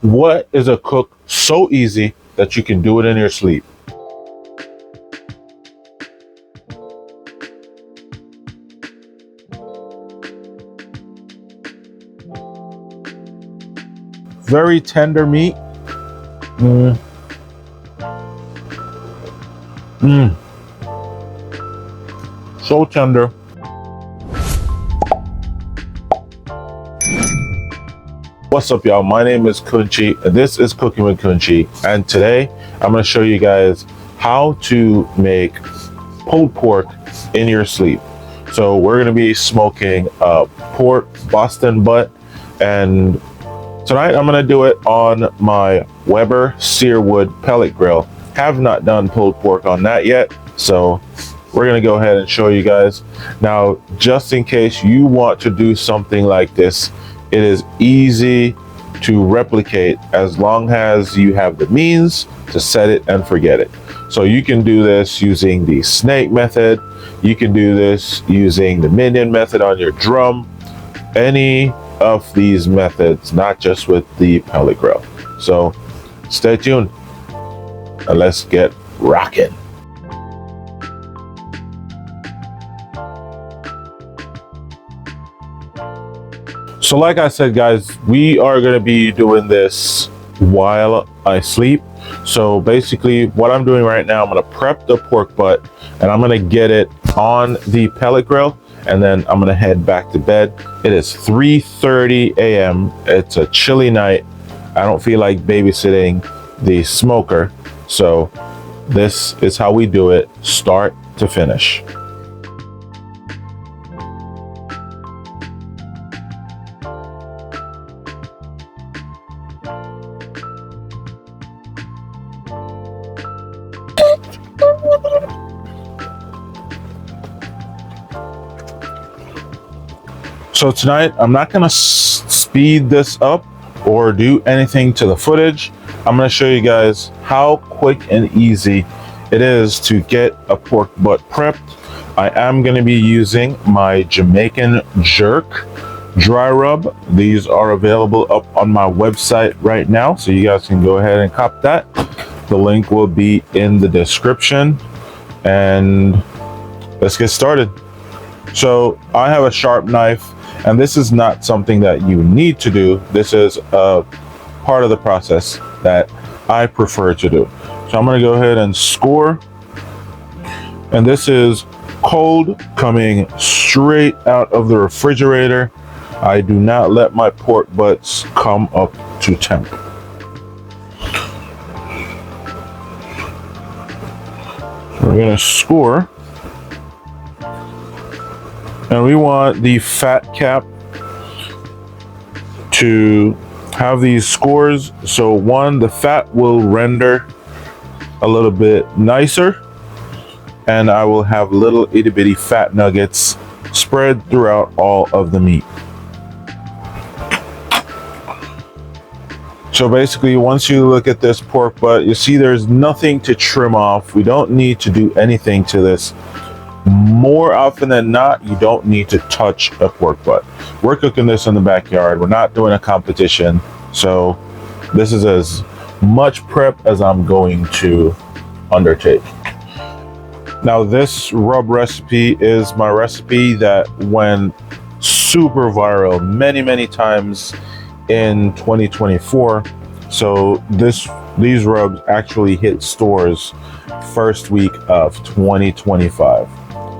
What is a cook so easy that you can do it in your sleep? Very tender meat. Mm. Mm. So tender. What's up, y'all? My name is Kunchi, and this is Cooking with Kunchi. And today I'm going to show you guys how to make pulled pork in your sleep. So we're going to be smoking pork Boston butt, and tonight I'm going to do it on my Weber Searwood pellet grill. Have not done pulled pork on that yet, so we're going to go ahead and show you guys. Now, just in case you want to do something like this, it is easy to replicate as long as you have the means to set it and forget it. So you can do this using the snake method. You can do this using the minion method on your drum. Any of these methods, not just with the pellet grill. So stay tuned and let's get rocking. So like I said, guys, we are going to be doing this while I sleep. So basically what I'm doing right now, I'm going to prep the pork butt and I'm going to get it on the pellet grill, and then I'm going to head back to bed. It is 3:30 a.m. It's a chilly night. I don't feel like babysitting the smoker. So this is how we do it, start to finish. So tonight, I'm not going to speed this up or do anything to the footage. I'm going to show you guys how quick and easy it is to get a pork butt prepped. I am going to be using my Jamaican jerk dry rub. These are available up on my website right now, so you guys can go ahead and cop that. The link will be in the description, and let's get started. So I have a sharp knife, and this is not something that you need to do. This is a part of the process that I prefer to do. So I'm going to go ahead and score, and this is cold, coming straight out of the refrigerator. I do not let my pork butts come up to temp. We're going to score, and we want the fat cap to have these scores. So one, the fat will render a little bit nicer, and I will have little itty bitty fat nuggets spread throughout all of the meat. So basically, once you look at this pork butt, you see there's nothing to trim off. We don't need to do anything to this. More often than not, you don't need to touch a pork butt. We're cooking this in the backyard. We're not doing a competition. So this is as much prep as I'm going to undertake. Now, this rub recipe is my recipe that went super viral many times in 2024. So these rubs actually hit stores first week of 2025.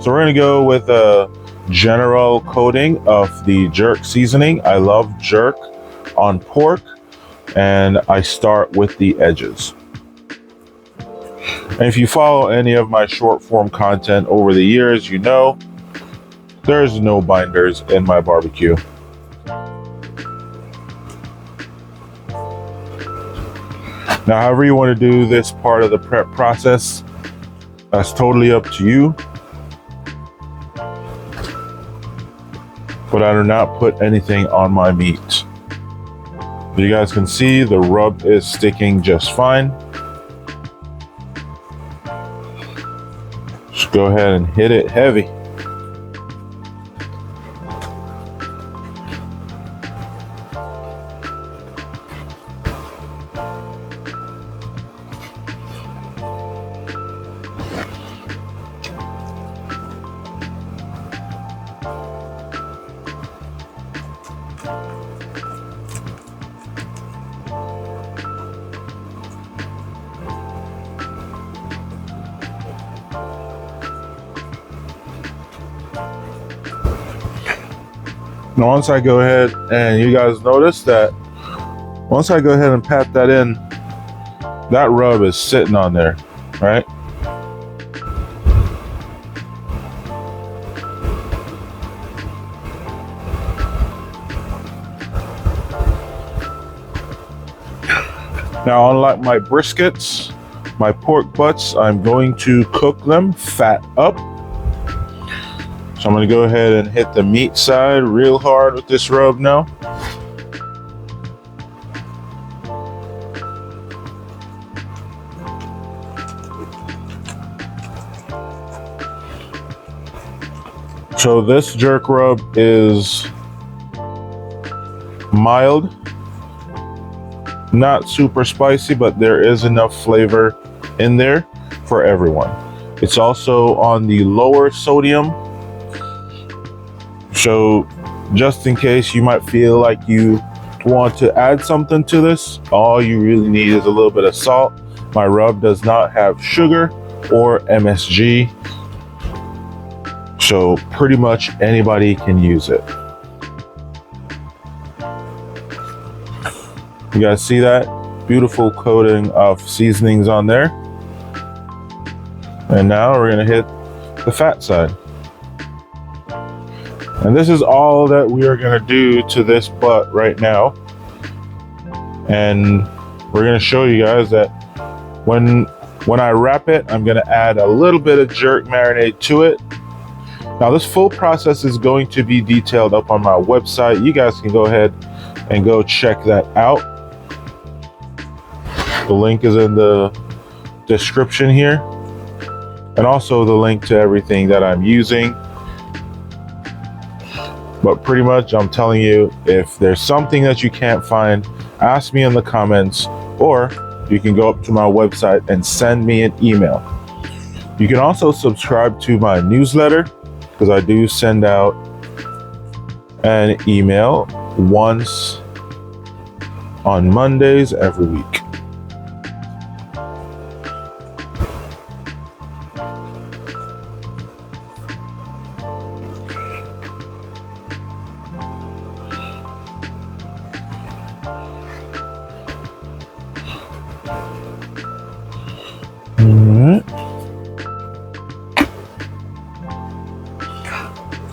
So we're going to go with a general coating of the jerk seasoning. I love jerk on pork, and I start with the edges. And if you follow any of my short form content over the years, you know there's no binders in my barbecue. Now, however you want to do this part of the prep process, that's totally up to you. But I do not put anything on my meat. You guys can see the rub is sticking just fine. Just go ahead and hit it heavy. Now once I go ahead, and you guys notice that once I go ahead and pat that in, that rub is sitting on there, right? Now, unlike my briskets, my pork butts, I'm going to cook them fat up. So I'm going to go ahead and hit the meat side real hard with this rub now. So this jerk rub is mild, not super spicy, but there is enough flavor in there for everyone. It's also on the lower sodium. So just in case you might feel like you want to add something to this, all you really need is a little bit of salt. My rub does not have sugar or MSG, so pretty much anybody can use it. You guys see that beautiful coating of seasonings on there? And now we're gonna hit the fat side. And this is all that we are gonna do to this butt right now. And we're gonna show you guys that when I wrap it, I'm gonna add a little bit of jerk marinade to it. Now this full process is going to be detailed up on my website. You guys can go ahead and go check that out. The link is in the description here, and also the link to everything that I'm using. But pretty much I'm telling you, if there's something that you can't find, ask me in the comments, or you can go up to my website and send me an email. You can also subscribe to my newsletter, because I do send out an email once on Mondays every week.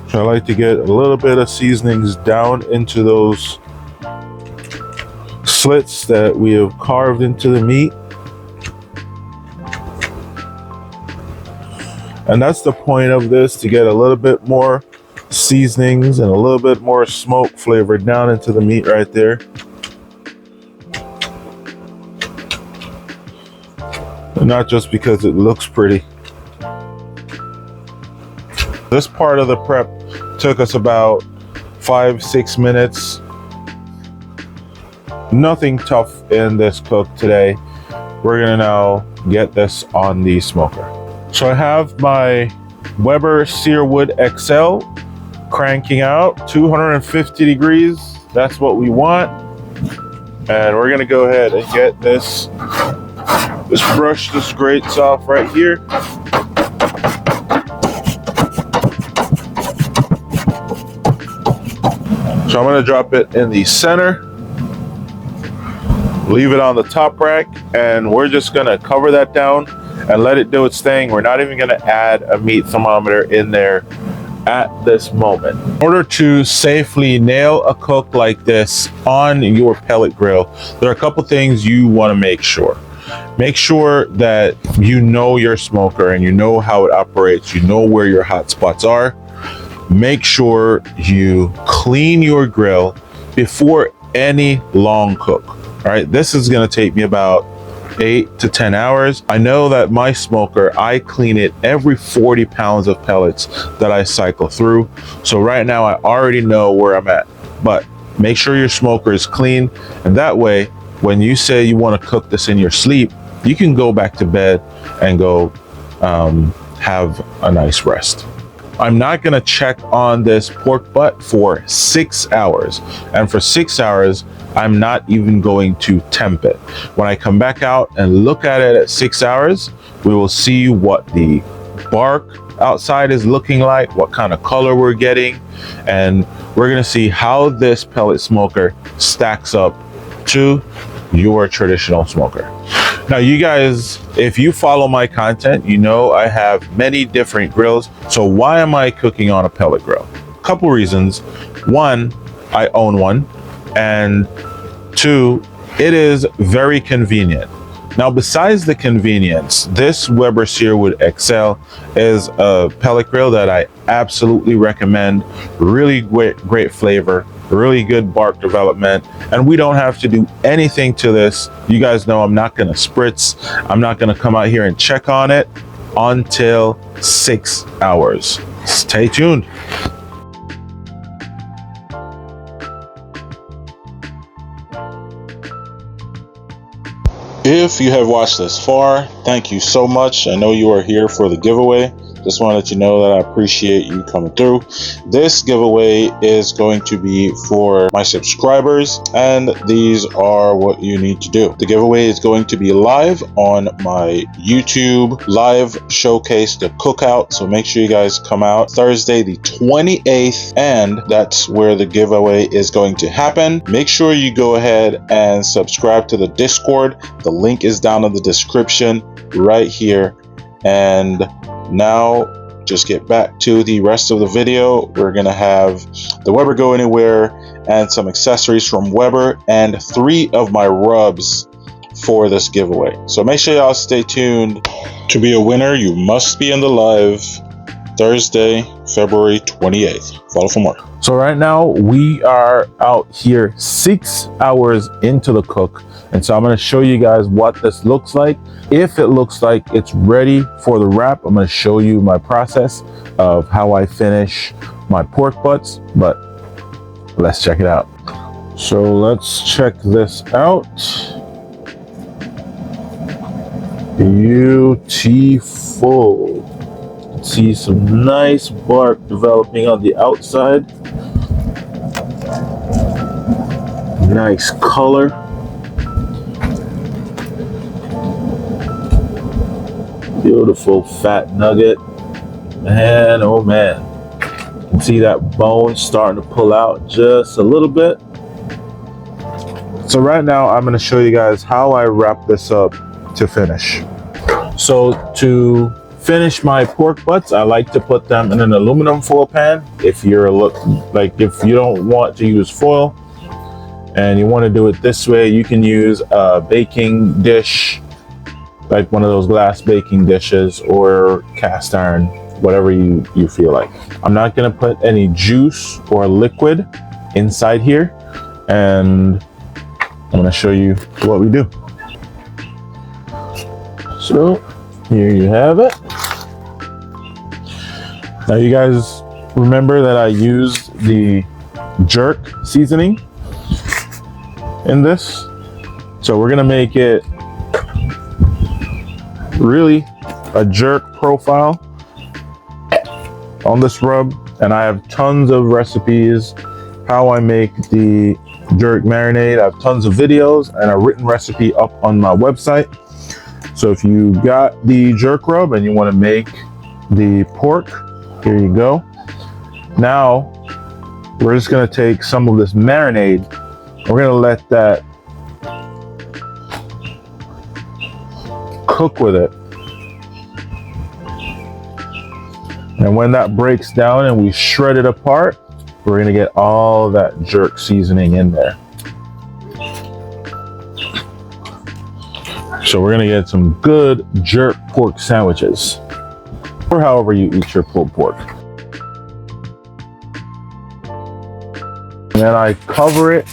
So I like to get a little bit of seasonings down into those slits that we have carved into the meat. And that's the point of this, to get a little bit more seasonings and a little bit more smoke flavor down into the meat right there. And not just because it looks pretty. This part of the prep took us about 5-6 minutes. Nothing tough in this cook today. We're gonna now get this on the smoker. So I have my Weber Searwood XL cranking out 250 degrees. That's what we want. And we're gonna go ahead and get this. Just brush this grates off right here. So I'm gonna drop it in the center, leave it on the top rack, and we're just gonna cover that down and let it do its thing. We're not even gonna add a meat thermometer in there at this moment. In order to safely nail a cook like this on your pellet grill, there are a couple things you wanna make sure. Make sure that you know your smoker and you know how it operates, you know where your hot spots are. Make sure you clean your grill before any long cook. All right, this is gonna take me about 8 to 10 hours. I know that my smoker, I clean it every 40 pounds of pellets that I cycle through. So right now I already know where I'm at, but make sure your smoker is clean, and that way when you say you want to cook this in your sleep, you can go back to bed and go have a nice rest. I'm not going to check on this pork butt for 6 hours. And for 6 hours, I'm not even going to temp it. When I come back out and look at it at 6 hours, we will see what the bark outside is looking like, what kind of color we're getting, and we're going to see how this pellet smoker stacks up to your traditional smoker. Now, you guys, if you follow my content, you know I have many different grills. So why am I cooking on a pellet grill? A couple reasons. One, I own one. And two, it is very convenient. Now, besides the convenience, this Weber Searwood XL is a pellet grill that I absolutely recommend. Really great flavor, really good bark development, and we don't have to do anything to this. You guys know I'm not going to spritz. I'm not going to come out here and check on it until 6 hours. Stay tuned. If you have watched this far, thank you so much. I know you are here for the giveaway. Just want to let you know that I appreciate you coming through. This giveaway is going to be for my subscribers, and these are what you need to do. The giveaway is going to be live on my YouTube live showcase, the cookout. So make sure you guys come out Thursday the 28th, and that's where the giveaway is going to happen. Make sure you go ahead and subscribe to the Discord. The link is down in the description right here. And now just get back to the rest of the video. We're gonna have the Weber Go Anywhere and some accessories from Weber and 3 of my rubs for this giveaway. So make sure y'all stay tuned. To be a winner, you must be in the live Thursday, February 28th. Follow for more. So right now we are out here 6 hours into the cook. And so I'm going to show you guys what this looks like. If it looks like it's ready for the wrap, I'm going to show you my process of how I finish my pork butts, but let's check it out. So let's check this out. Beautiful. See some nice bark developing on the outside. Nice color. Beautiful fat nugget. Man, oh man. You can see that bone starting to pull out just a little bit. So right now I'm going to show you guys how I wrap this up to finish. So to finish my pork butts, I like to put them in an aluminum foil pan. If you're if you don't want to use foil and you want to do it this way, you can use a baking dish, like one of those glass baking dishes or cast iron, whatever you feel like. I'm not going to put any juice or liquid inside here, and I'm going to show you what we do. So here you have it. Now you guys remember that I used the jerk seasoning in this. So we're going to make it really a jerk profile on this rub, and I have tons of recipes how I make the jerk marinade. I have tons of videos and a written recipe up on my website. So if you got the jerk rub and you want to make the pork, here you go. Now we're just going to take some of this marinade. We're going to let that cook with it. And when that breaks down and we shred it apart, we're gonna get all that jerk seasoning in there. So we're gonna get some good jerk pork sandwiches, or however you eat your pulled pork. And then I cover it,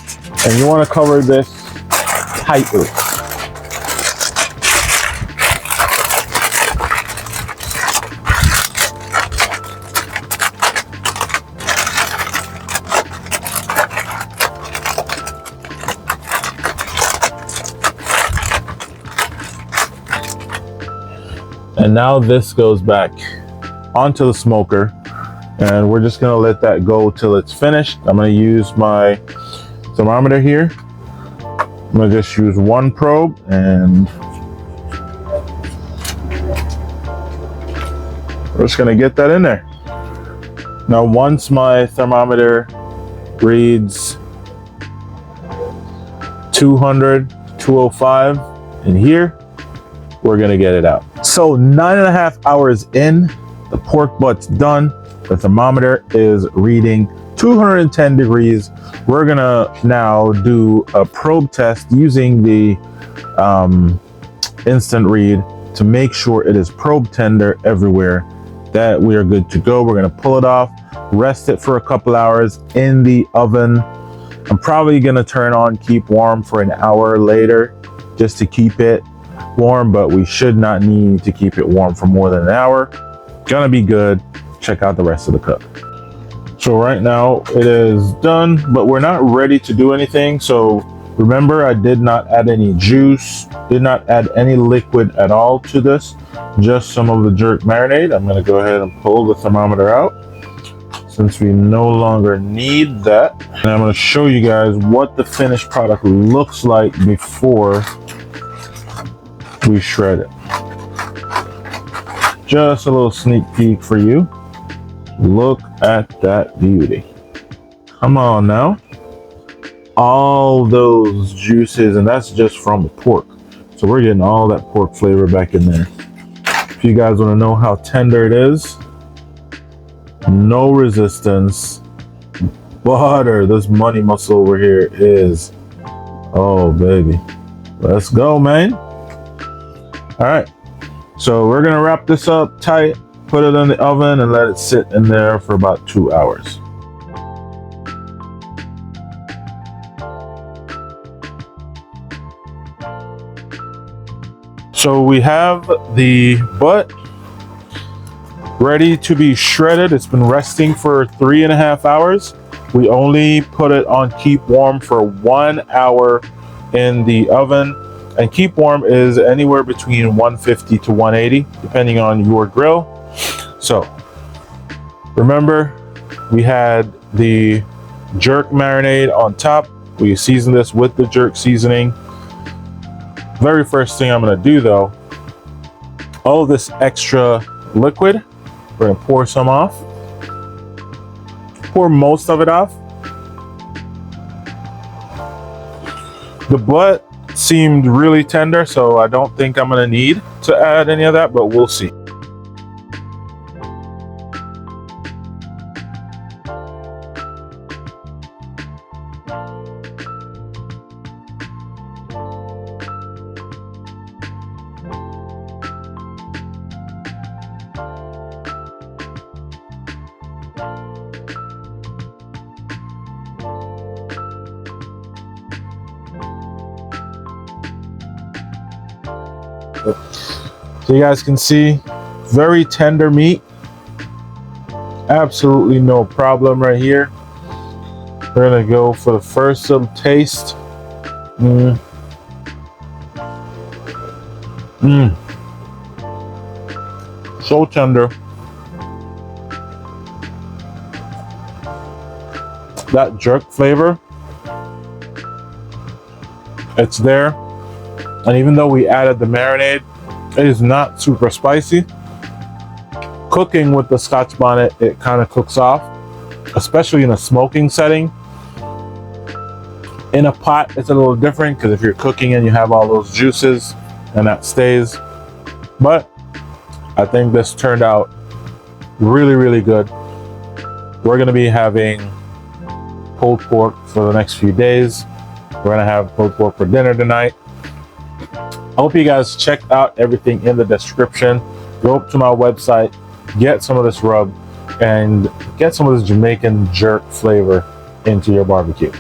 and you wanna cover this tightly. And now this goes back onto the smoker, and we're just gonna let that go till it's finished. I'm gonna use my thermometer here. I'm gonna just use one probe, and we're just gonna get that in there. Now, once my thermometer reads 200, 205 in here, we're gonna get it out. So 9.5 hours in, the pork butt's done. The thermometer is reading 210 degrees. We're gonna now do a probe test using the instant read to make sure it is probe tender everywhere, that we are good to go. We're gonna pull it off, rest it for a couple hours in the oven. I'm probably gonna turn on keep warm for an hour later just to keep it warm, but we should not need to keep it warm for more than an hour. Gonna be good. Check out the rest of the cook. So right now it is done, but we're not ready to do anything. So remember, I did not add any juice, did not add any liquid at all to this, just some of the jerk marinade. I'm gonna go ahead and pull the thermometer out since we no longer need that. And I'm gonna show you guys what the finished product looks like before we shred it. Just a little sneak peek for you. Look at that beauty. Come on now. All those juices, and that's just from the pork. So we're getting all that pork flavor back in there. If you guys want to know how tender it is, no resistance. Butter, this money muscle over here is, oh baby. Let's go, man. All right. So we're gonna wrap this up tight, put it in the oven, and let it sit in there for about 2 hours. So we have the butt ready to be shredded. It's been resting for 3.5 hours. We only put it on keep warm for 1 hour in the oven. And keep warm is anywhere between 150 to 180, depending on your grill. So remember, we had the jerk marinade on top. We seasoned this with the jerk seasoning. Very first thing I'm gonna do though, all this extra liquid, we're gonna pour some off. Pour most of it off. The butt seemed really tender, so I don't think I'm gonna need to add any of that, but we'll see. So you guys can see, very tender meat. Absolutely no problem right here. We're gonna go for the first little taste. So tender. That jerk flavor, it's there. And even though we added the marinade, it is not super spicy. Cooking with the Scotch bonnet, it kind of cooks off, especially in a smoking setting. In a pot, it's a little different because if you're cooking and you have all those juices and that stays. But I think this turned out really, really good. We're gonna be having pulled pork for the next few days. We're gonna have pulled pork for dinner tonight. I hope you guys checked out everything in the description. Go up to my website, get some of this rub, and get some of this Jamaican jerk flavor into your barbecue.